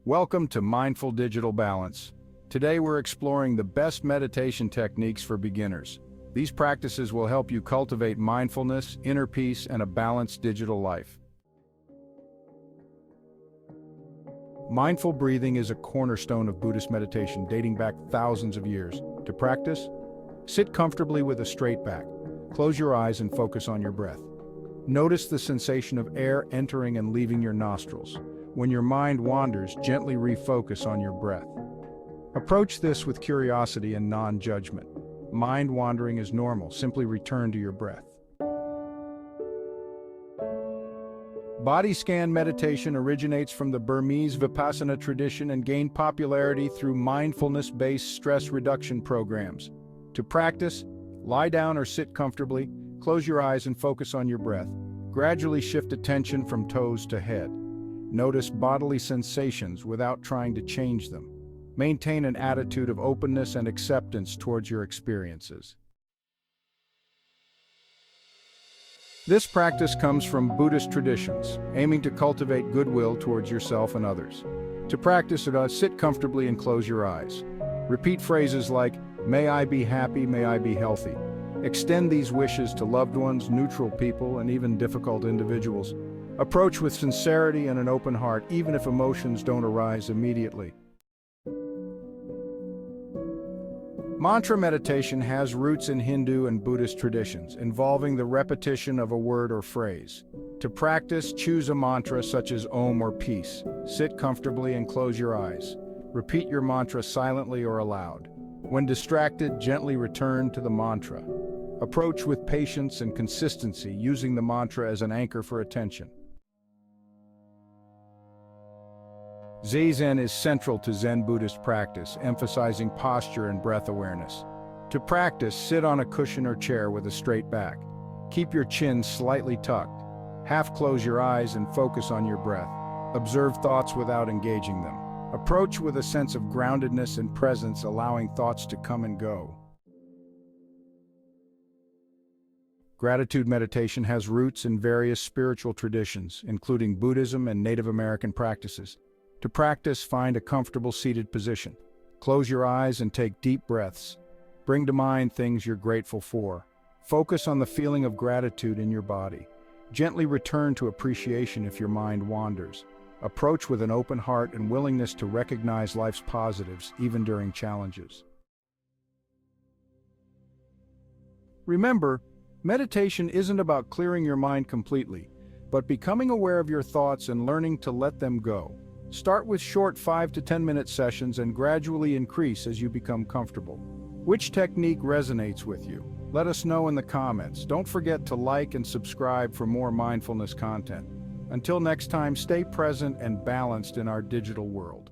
Welcome to Mindful Digital Balance. Today we're exploring the best meditation techniques for beginners. These practices will help you cultivate mindfulness, inner peace, and a balanced digital life. Mindful breathing is a cornerstone of Buddhist meditation dating back thousands of years. To practice, sit comfortably with a straight back. Close your eyes and focus on your breath. Notice the sensation of air entering and leaving your nostrils. When your mind wanders, gently refocus on your breath. Approach this with curiosity and non-judgment. Mind wandering is normal, simply return to your breath. Body scan meditation originates from the Burmese Vipassana tradition and gained popularity through mindfulness-based stress reduction programs. To practice, lie down or sit comfortably, close your eyes and focus on your breath. Gradually shift attention from toes to head. Notice bodily sensations without trying to change them. Maintain an attitude of openness and acceptance towards your experiences. This practice comes from Buddhist traditions, aiming to cultivate goodwill towards yourself and others. To practice it, sit comfortably and close your eyes. Repeat phrases like, "May I be happy, may I be healthy." Extend these wishes to loved ones, neutral people, and even difficult individuals. Approach with sincerity and an open heart, even if emotions don't arise immediately. Mantra meditation has roots in Hindu and Buddhist traditions, involving the repetition of a word or phrase. To practice, choose a mantra such as Om or Peace. Sit comfortably and close your eyes. Repeat your mantra silently or aloud. When distracted, gently return to the mantra. Approach with patience and consistency, using the mantra as an anchor for attention. Zazen is central to Zen Buddhist practice, emphasizing posture and breath awareness. To practice, sit on a cushion or chair with a straight back. Keep your chin slightly tucked. Half close your eyes and focus on your breath. Observe thoughts without engaging them. Approach with a sense of groundedness and presence, allowing thoughts to come and go. Gratitude meditation has roots in various spiritual traditions, including Buddhism and Native American practices. To practice, find a comfortable seated position. Close your eyes and take deep breaths. Bring to mind things you're grateful for. Focus on the feeling of gratitude in your body. Gently return to appreciation if your mind wanders. Approach with an open heart and willingness to recognize life's positives, even during challenges. Remember, meditation isn't about clearing your mind completely, but becoming aware of your thoughts and learning to let them go. Start with short 5 to 10 minute sessions and gradually increase as you become comfortable. Which technique resonates with you? Let us know in the comments. Don't forget to like and subscribe for more mindfulness content. Until next time, stay present and balanced in our digital world.